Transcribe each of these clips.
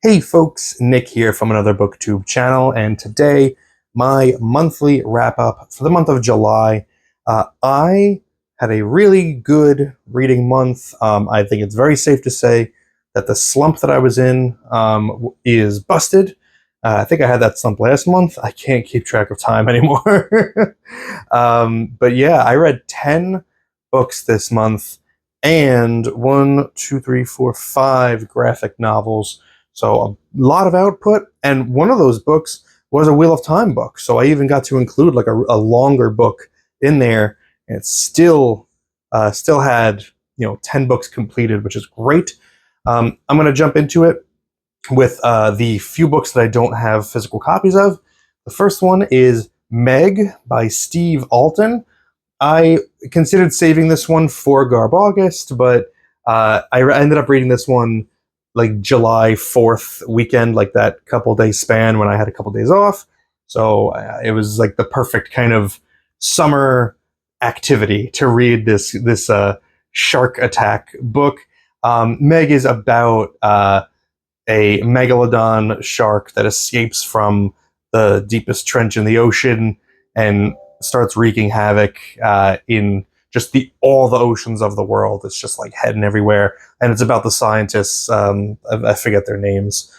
Hey folks, Nick here from Another BookTube channel, and today my monthly wrap-up for the month of July. I had a really good reading month. I think it's very safe to say that the slump that I was in is busted. I think I had that slump last month. I can't keep track of time anymore. But yeah, I read 10 books this month and 5 graphic novels. So a lot of output, and one of those books was a Wheel of Time book. So I even got to include like a longer book in there, and it still had 10 books completed, which is great. I'm going to jump into it with the few books that I don't have physical copies of. The first one is Meg by Steve Alten. I considered saving this one for Garb August, but I ended up reading this one like July 4th weekend, like that couple day span when I had a couple days off. So it was like the perfect kind of summer activity to read this shark attack book. Meg is about a megalodon shark that escapes from the deepest trench in the ocean and starts wreaking havoc in just all the oceans of the world. It's just like heading everywhere, and it's about the scientists. I forget their names.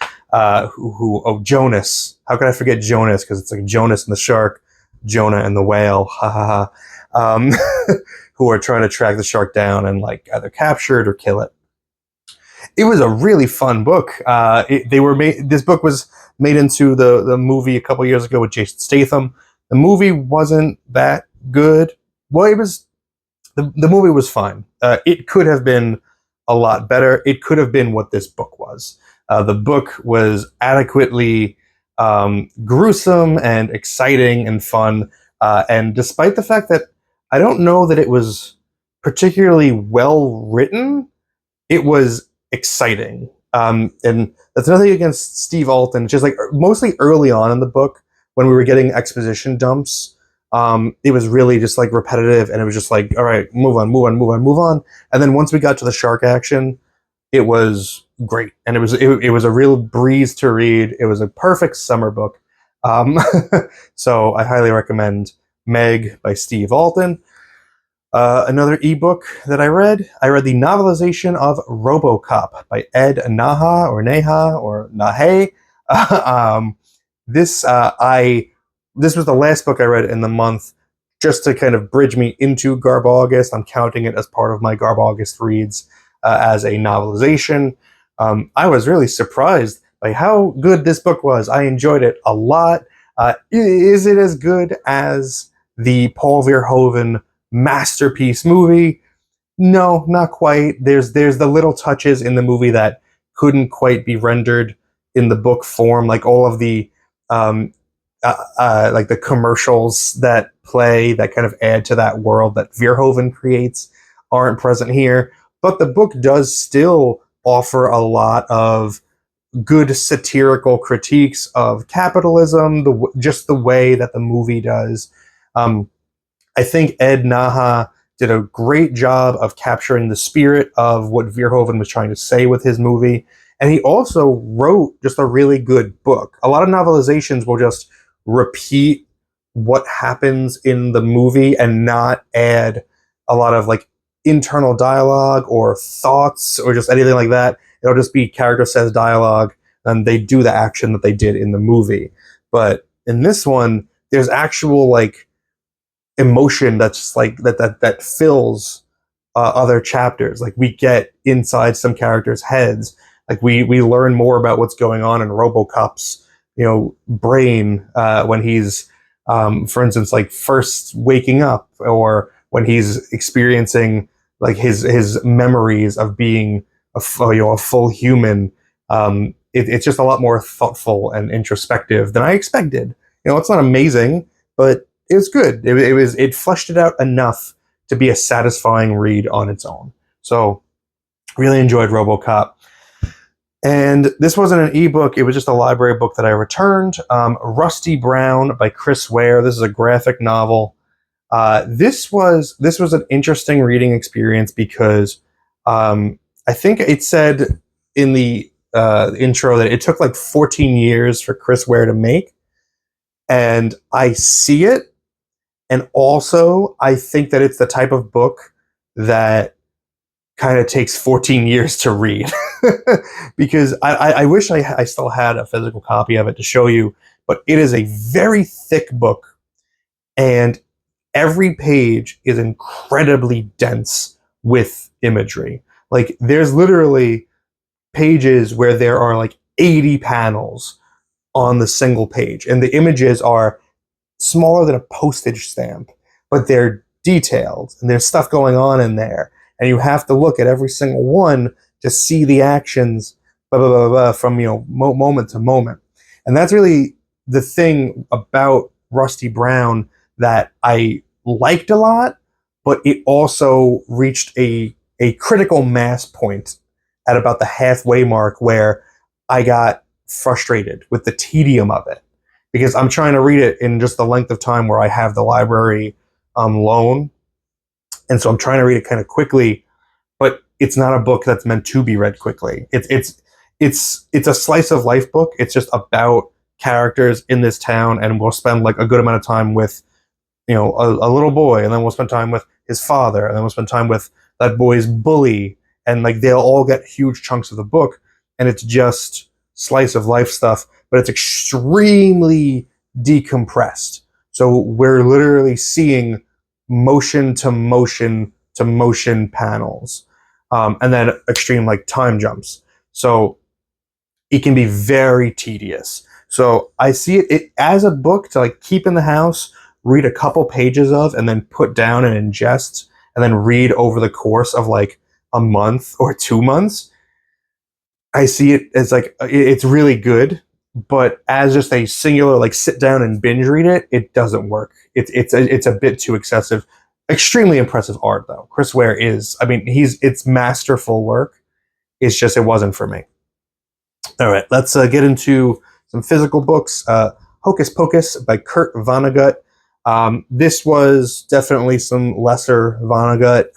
Jonas. How could I forget Jonas? Because it's like Jonas and the shark, Jonah and the whale. Ha ha ha. Who are trying to track the shark down and like either capture it or kill it. It was a really fun book. This book was made into the movie a couple years ago with Jason Statham. The movie wasn't that good. Well, it was. The movie was fine. It could have been a lot better. It could have been what this book was. The book was adequately gruesome and exciting and fun. And despite the fact that I don't know that it was particularly well written, it was exciting. And that's nothing against Steve Alten. Just like mostly early on in the book when we were getting exposition dumps, it was really just like repetitive, and it was just like, all right, move on. And then once we got to the shark action, it was great, and it was a real breeze to read. It was a perfect summer book. So I highly recommend Meg by Steve Alten. Another ebook that I read the novelization of Robocop by Ed Naha or Nahe. This was the last book I read in the month, just to kind of bridge me into Garb August. I'm counting it as part of my Garb August reads as a novelization. I was really surprised by how good this book was. I enjoyed it a lot. Is it as good as the Paul Verhoeven masterpiece movie? No, not quite. There's the little touches in the movie that couldn't quite be rendered in the book form, like all of the like the commercials that play that kind of add to that world that Verhoeven creates aren't present here. But the book does still offer a lot of good satirical critiques of capitalism, just the way that the movie does. I think Ed Naha did a great job of capturing the spirit of what Verhoeven was trying to say with his movie. And he also wrote just a really good book. A lot of novelizations will just repeat what happens in the movie and not add a lot of like internal dialogue or thoughts or just anything like that. It'll just be character says dialogue and they do the action that they did in the movie. But in this one, there's actual like emotion that's like that fills other chapters. Like we get inside some characters' heads. Like we learn more about what's going on in Robocop's brain when he's, for instance, like first waking up, or when he's experiencing like his memories of being a full human. It's just a lot more thoughtful and introspective than I expected. It's not amazing, but it was good. It fleshed it out enough to be a satisfying read on its own. So really enjoyed Robocop. And this wasn't an ebook, it was just a library book that I returned. Rusty Brown by Chris Ware. This is a graphic novel. This was an interesting reading experience because I think it said in the intro that it took like 14 years for Chris Ware to make. And I see it. And also, I think that it's the type of book that kind of takes 14 years to read. Because I wish I still had a physical copy of it to show you, but it is a very thick book. And every page is incredibly dense with imagery. Like, there's literally pages where there are like 80 panels on the single page, and the images are smaller than a postage stamp, but they're detailed, and there's stuff going on in there, and you have to look at every single one to see the actions, blah, blah, blah, blah, from, moment to moment. And that's really the thing about Rusty Brown that I liked a lot, but it also reached a critical mass point at about the halfway mark where I got frustrated with the tedium of it, because I'm trying to read it in just the length of time where I have the library loan, and so I'm trying to read it kind of quickly, but it's not a book that's meant to be read quickly. It's a slice of life book. It's just about characters in this town, and we'll spend like a good amount of time with a little boy, and then we'll spend time with his father, and then we'll spend time with that boy's bully, and like they'll all get huge chunks of the book, and it's just slice of life stuff, but it's extremely decompressed. So we're literally seeing motion to motion to motion panels, and then extreme like time jumps. So it can be very tedious. So I see it as a book to like keep in the house, read a couple pages of, and then put down and ingest, and then read over the course of like a month or 2 months. I see it as like, it's really good, but as just a singular like sit down and binge read it, it doesn't work. It's a bit too excessive. Extremely impressive art though. Chris Ware is, it's masterful work. It's just, it wasn't for me. All right, let's get into some physical books. Hocus Pocus by Kurt Vonnegut. This was definitely some lesser Vonnegut.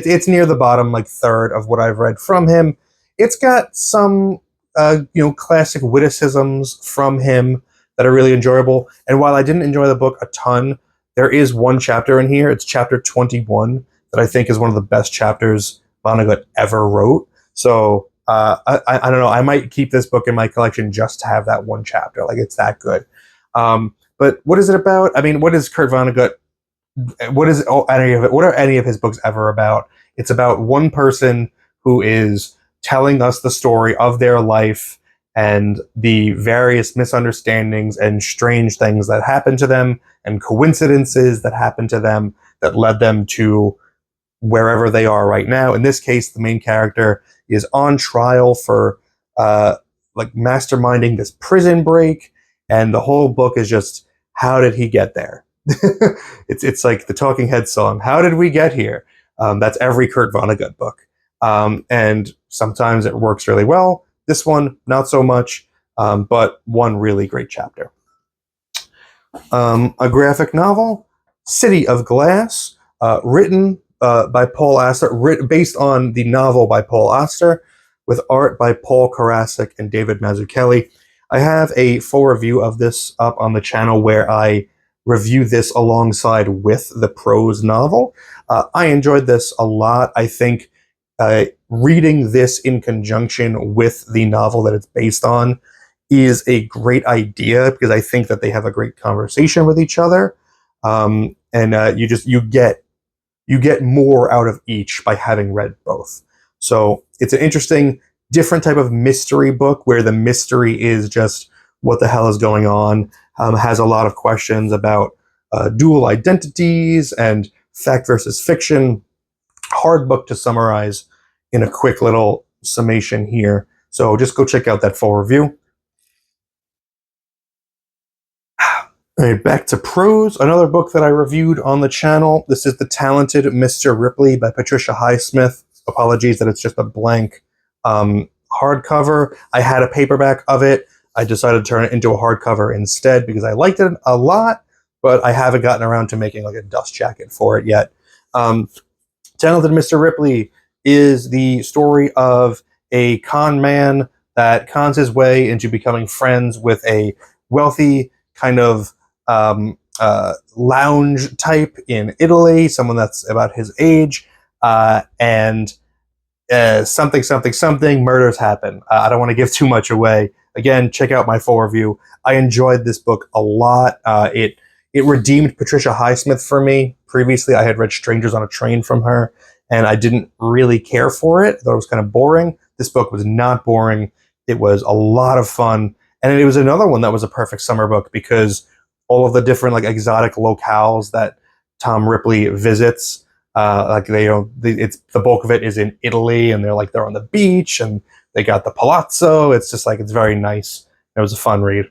It's near the bottom, like third of what I've read from him. It's got some, classic witticisms from him that are really enjoyable. And while I didn't enjoy the book a ton, there is one chapter in here. It's chapter 21 that I think is one of the best chapters Vonnegut ever wrote. So I don't know. I might keep this book in my collection just to have that one chapter. Like, it's that good. But what is it about? What is Kurt Vonnegut? What are any of his books ever about? It's about one person who is telling us the story of their life and the various misunderstandings and strange things that happened to them and coincidences that happened to them that led them to wherever they are right now. In this case, the main character is on trial for masterminding this prison break, and the whole book is just, how did he get there? It's like the Talking Heads song, how did we get here? That's every Kurt Vonnegut book. And sometimes it works really well. This one, not so much, but one really great chapter. A graphic novel, City of Glass, written by Paul Auster, based on the novel by Paul Auster, with art by Paul Karasik and David Mazzucchelli. I have a full review of this up on the channel where I review this alongside with the prose novel. I enjoyed this a lot. I think reading this in conjunction with the novel that it's based on is a great idea, because I think that they have a great conversation with each other, and you get more out of each by having read both. So it's an interesting, different type of mystery book where the mystery is just what the hell is going on. Has a lot of questions about dual identities and fact versus fiction. Hard book to summarize in a quick little summation here. So just go check out that full review. All right, back to prose. Another book that I reviewed on the channel. This is The Talented Mr. Ripley by Patricia Highsmith. Apologies that it's just a blank hardcover. I had a paperback of it. I decided to turn it into a hardcover instead because I liked it a lot, but I haven't gotten around to making like a dust jacket for it yet. Talented Mr. Ripley is the story of a con man that cons his way into becoming friends with a wealthy kind of lounge type in Italy, someone that's about his age, and something murders happen. I don't want to give too much away. Again, check out my full review. I enjoyed this book a lot. It redeemed Patricia Highsmith for me. Previously, I had read Strangers on a Train from her, and I didn't really care for it. I thought it was kind of boring. This book was not boring. It was a lot of fun, and it was another one that was a perfect summer book because all of the different like exotic locales that Tom Ripley visits. It's the bulk of it is in Italy, and they're on the beach, and they got the palazzo. It's just like it's very nice. It was a fun read.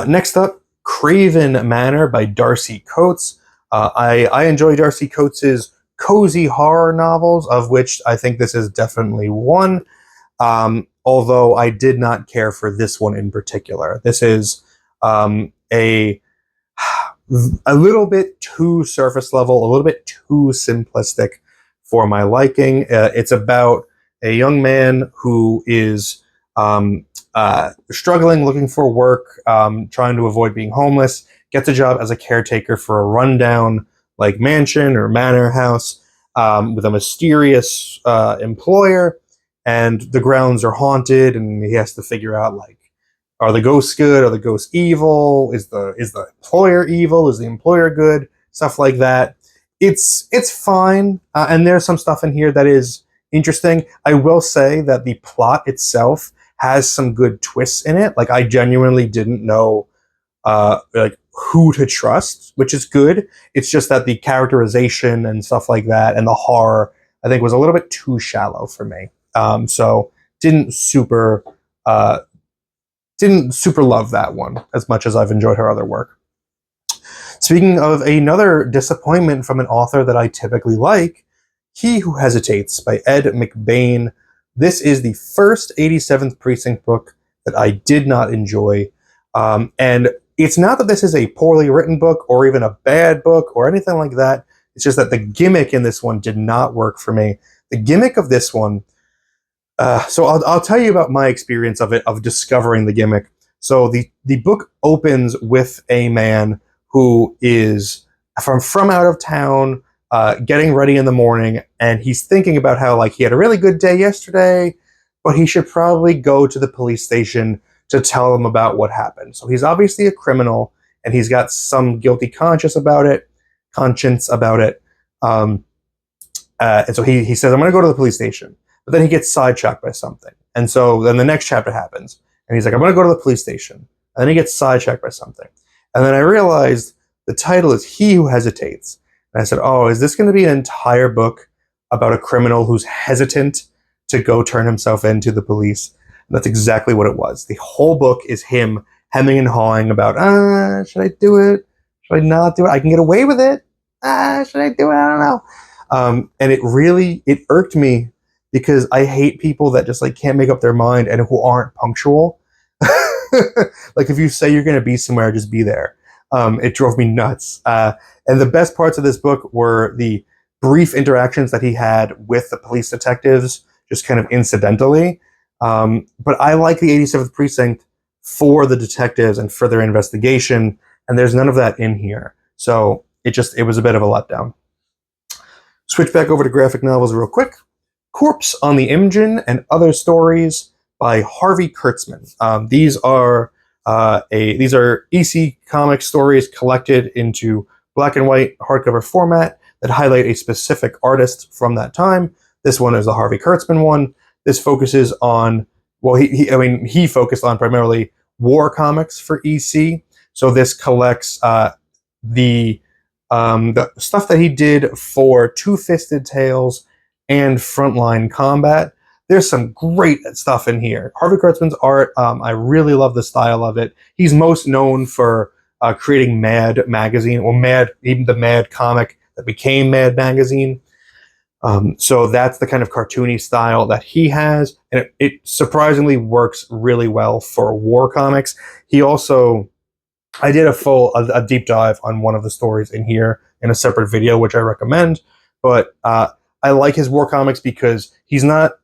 Next up, Craven Manor by Darcy Coates. I enjoy Darcy Coates's cozy horror novels, of which I think this is definitely one. Although I did not care for this one in particular. This is a little bit too surface level, a little bit too simplistic for my liking. It's about a young man who is struggling, looking for work, trying to avoid being homeless, gets a job as a caretaker for a rundown like mansion or manor house with a mysterious employer, and the grounds are haunted, and he has to figure out like, are the ghosts good? Are the ghosts evil? Is the employer evil? Is the employer good? Stuff like that. It's fine, and there's some stuff in here that is interesting. I will say that the plot itself has some good twists in it. Like I genuinely didn't know like who to trust, which is good. It's just that the characterization and stuff like that, and the horror, I think, was a little bit too shallow for me. So didn't super love that one as much as I've enjoyed her other work. Speaking of another disappointment from an author that I typically like, He Who Hesitates by Ed McBain. This is the first 87th Precinct book that I did not enjoy. And it's not that this is a poorly written book or even a bad book or anything like that. It's just that the gimmick in this one did not work for me. The gimmick of this one, so I'll tell you about my experience of it, of discovering the gimmick. So the book opens with a man who is from out of town, getting ready in the morning, and he's thinking about how like he had a really good day yesterday, but he should probably go to the police station to tell them about what happened. So he's obviously a criminal, and he's got some guilty conscience about it. And so he says, I'm going to go to the police station. But then he gets sidetracked by something. And so then the next chapter happens. And he's like, I'm going to go to the police station. And then he gets sidetracked by something. And then I realized the title is He Who Hesitates. And I said, oh, is this going to be an entire book about a criminal who's hesitant to go turn himself in to the police? And that's exactly what it was. The whole book is him hemming and hawing about, should I do it? Should I not do it? I can get away with it. Should I do it? I don't know. And it irked me, because I hate people that just like can't make up their mind and who aren't punctual. Like if you say you're going to be somewhere, just be there. It drove me nuts. And the best parts of this book were the brief interactions that he had with the police detectives, just kind of incidentally. But I like the 87th Precinct for the detectives and for their investigation, and there's none of that in here. So it was a bit of a letdown. Switch back over to graphic novels real quick. Corpse on the Imgen and Other Stories by Harvey Kurtzman. These are EC comic stories collected into black and white hardcover format that highlight a specific artist from that time. This one is the Harvey Kurtzman one. This focuses on, well, he focused on primarily war comics for EC. So this collects the stuff that he did for Two-Fisted Tales and Frontline Combat. There's some great stuff in here. Harvey Kurtzman's art, I really love the style of it. He's most known for creating Mad Magazine, or even the Mad comic that became Mad Magazine. So that's the kind of cartoony style that he has, and it surprisingly works really well for war comics. He also, I did a deep dive on one of the stories in here in a separate video, which I recommend, but I I like his war comics because he's not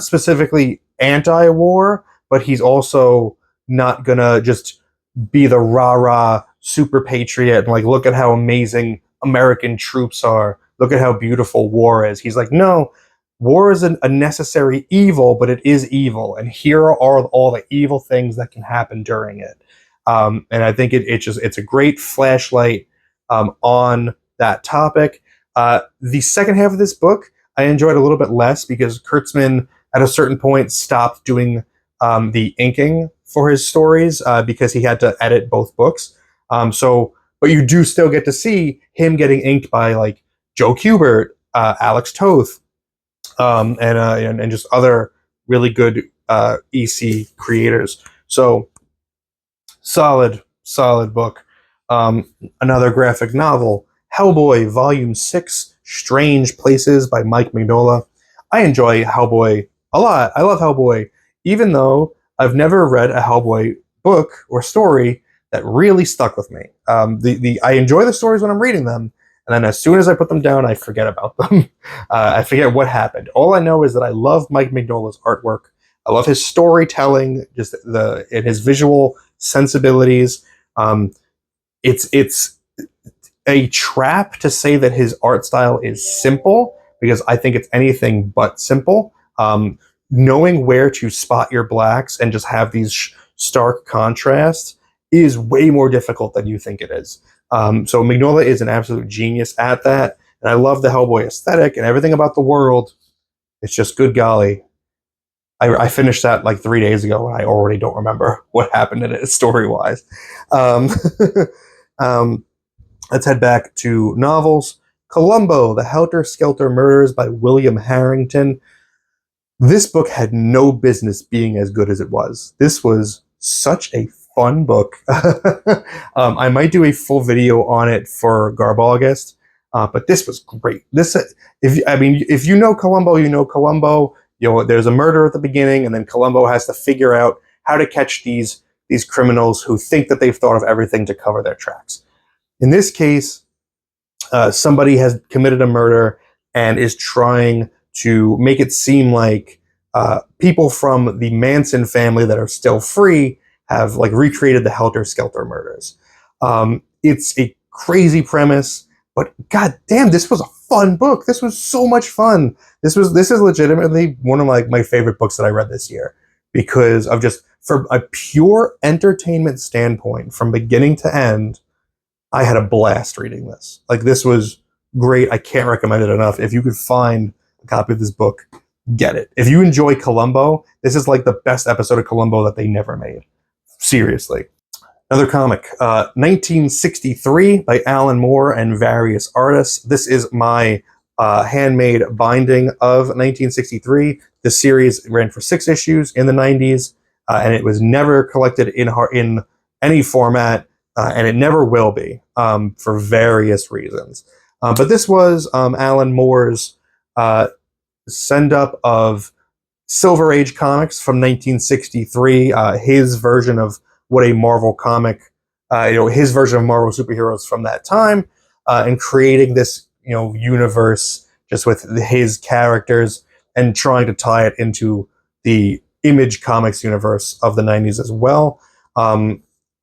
specifically anti-war, but he's also not gonna just be the rah-rah super patriot and like, look at how amazing American troops are. Look at how beautiful war is. He's like, no, war is a necessary evil, but it is evil, and here are all the evil things that can happen during it. And I think it's a great flashlight on that topic. The second half of this book I enjoyed a little bit less because Kurtzman at a certain point stopped doing the inking for his stories because he had to edit both books. But you do still get to see him getting inked by like Joe Kubert, Alex Toth, and just other really good EC creators. So solid book. Another graphic novel, Hellboy, Volume 6, Strange Places by Mike Mignola. I enjoy Hellboy a lot. I love Hellboy, even though I've never read a Hellboy book or story that really stuck with me. I enjoy the stories when I'm reading them, and then as soon as I put them down, I forget about them. I forget what happened. All I know is that I love Mike Mignola's artwork. I love his storytelling, just and his visual sensibilities. It's a trap to say that his art style is simple, because I think it's anything but simple. Knowing where to spot your blacks and just have these stark contrasts is way more difficult than you think it is. So Mignola is an absolute genius at that, and I love the Hellboy aesthetic and everything about the world. It's just good golly. I finished that like 3 days ago, and I already don't remember what happened in it story-wise. Let's head back to novels. Columbo, The Helter Skelter Murders by William Harrington. This book had no business being as good as it was. This was such a fun book. I might do a full video on it for Garb August, but this was great. If you know Columbo, you know Columbo. There's a murder at the beginning, and then Columbo has to figure out how to catch these criminals who think that they've thought of everything to cover their tracks. In this case, somebody has committed a murder and is trying to make it seem like people from the Manson family that are still free have like recreated the Helter Skelter murders. It's a crazy premise, but god damn, this was a fun book. This was so much fun. This is legitimately one of my favorite books that I read this year, because of just, from a pure entertainment standpoint, from beginning to end, I had a blast reading this. Like, this was great. I can't recommend it enough. If you could find a copy of this book, get it. If you enjoy Columbo, this is like the best episode of Columbo that they never made. Seriously. Another comic, 1963 by Alan Moore and various artists. This is my handmade binding of 1963. The series ran for 6 issues in the 90s, and it was never collected in any format, and it never will be, for various reasons. But this was Alan Moore's send-up of Silver Age comics from 1963, his version of what a Marvel comic, his version of Marvel superheroes from that time, and creating this, universe just with his characters and trying to tie it into the Image Comics universe of the 90s as well.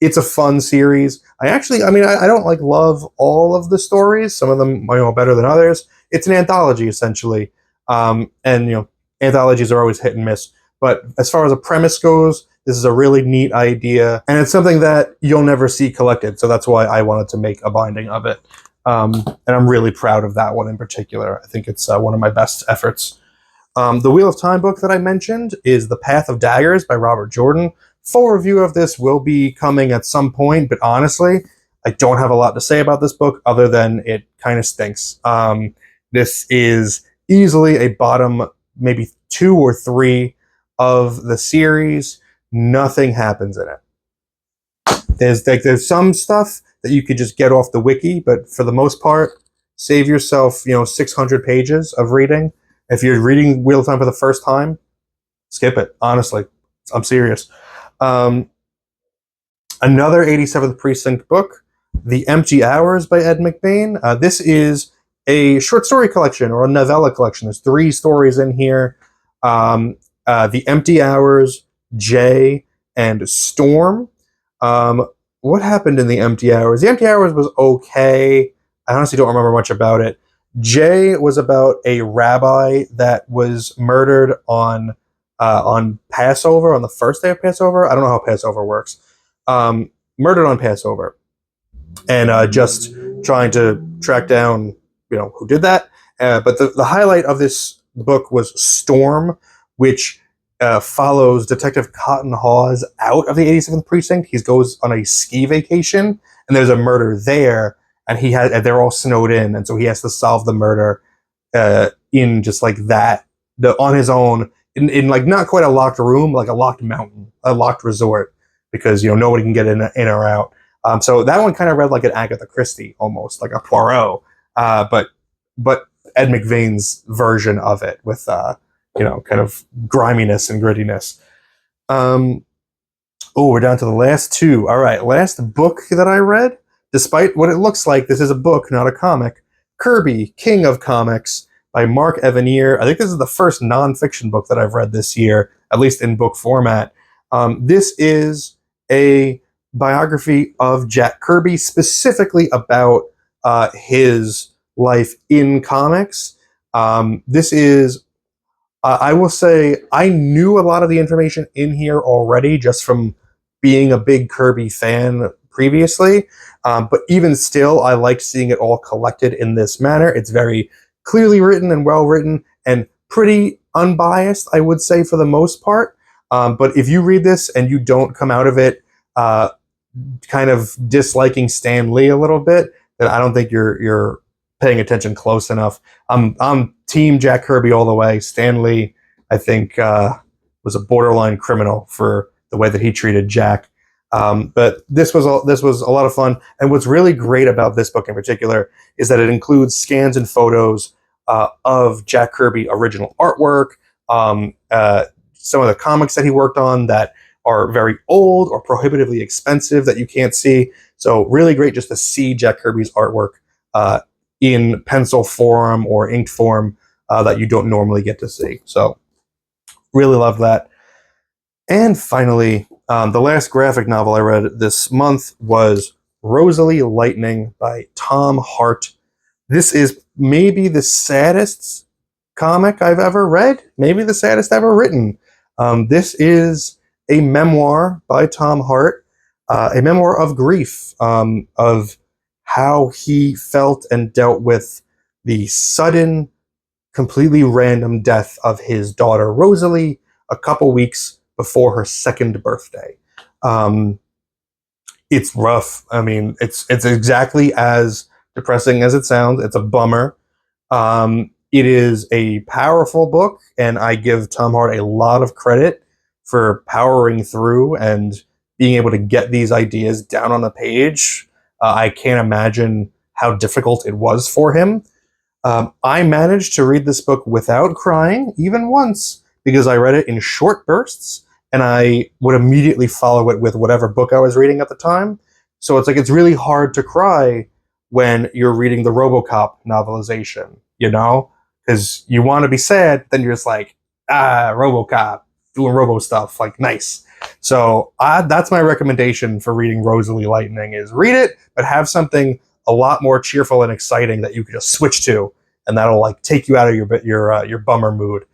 It's a fun series. I don't love all of the stories. Some of them are better than others. It's an anthology, essentially. Anthologies are always hit and miss. But as far as a premise goes, this is a really neat idea, and it's something that you'll never see collected, so that's why I wanted to make a binding of it. And I'm really proud of that one in particular. I think it's one of my best efforts. The Wheel of Time book that I mentioned is The Path of Daggers by Robert Jordan. Full review of this will be coming at some point, but honestly, I don't have a lot to say about this book other than it kind of stinks. This is easily a bottom, maybe 2 or 3 of the series. Nothing happens in it. There's some stuff that you could just get off the wiki, but for the most part, save yourself 600 pages of reading. If you're reading Wheel of Time for the first time, skip it. Honestly, I'm serious. Another 87th Precinct book, The Empty Hours by Ed McBain. This is a short story collection or a novella collection. There's 3 stories in here. The Empty Hours, Jay, and Storm. What happened in the Empty Hours? The Empty Hours was okay. I honestly don't remember much about it. Jay was about a rabbi that was murdered on Passover, on the first day of Passover. I don't know how Passover works. Murdered on Passover, and just trying to track down, who did that. But the highlight of this book was Storm, which follows Detective Cotton Hawes out of the 87th precinct. He goes on a ski vacation, and there's a murder there, and they're all snowed in, and so he has to solve the murder in just like that, on his own, in like not quite a locked room, like a locked mountain, a locked resort, because nobody can get in or out. So that one kind of read like an Agatha Christie, almost like a Poirot, but Ed McBain's version of it with kind of griminess and grittiness. We're down to the last 2. All right, last book that I read, despite what it looks like, this is a book, not a comic. Kirby, King of Comics, by Mark Evanier. I think this is the first nonfiction book that I've read this year, at least in book format. This is a biography of Jack Kirby, specifically about his life in comics. This is, I will say, I knew a lot of the information in here already just from being a big Kirby fan previously, but even still, I liked seeing it all collected in this manner. It's very clearly written and well written and pretty unbiased, I would say, for the most part. But if you read this and you don't come out of it kind of disliking Stan Lee a little bit, then I don't think you're paying attention close enough. I'm team Jack Kirby all the way. Stan Lee, I think, was a borderline criminal for the way that he treated Jack. But this was a lot of fun. And what's really great about this book in particular is that it includes scans and photos of Jack Kirby original artwork, some of the comics that he worked on that are very old or prohibitively expensive that you can't see. So really great just to see Jack Kirby's artwork in pencil form or inked form that you don't normally get to see. So really love that. And finally, the last graphic novel I read this month was Rosalie Lightning by Tom Hart. This is maybe the saddest comic I've ever read, maybe the saddest ever written. This is a memoir by Tom Hart, a memoir of grief, of how he felt and dealt with the sudden, completely random death of his daughter Rosalie a couple weeks before her 2nd birthday. It's rough. I mean, it's exactly as depressing as it sounds. It's a bummer. It is a powerful book, and I give Tom Hart a lot of credit for powering through and being able to get these ideas down on the page. I can't imagine how difficult it was for him. I managed to read this book without crying, even once, because I read it in short bursts, and I would immediately follow it with whatever book I was reading at the time. So it's really hard to cry when you're reading the Robocop novelization, because you want to be sad, then you're just like, Robocop, doing Robo stuff, like, nice. So that's my recommendation for reading Rosalie Lightning, is read it, but have something a lot more cheerful and exciting that you can just switch to, and that'll like take you out of your bummer mood.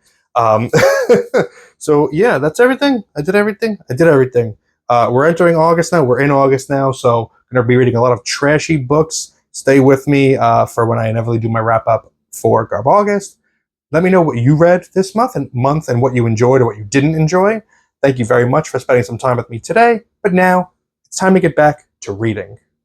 So yeah, that's everything. I did everything. We're entering August now. We're in August now, so I'm going to be reading a lot of trashy books. Stay with me for when I inevitably do my wrap up for Garb August. Let me know what you read this month and what you enjoyed or what you didn't enjoy. Thank you very much for spending some time with me today. But now it's time to get back to reading.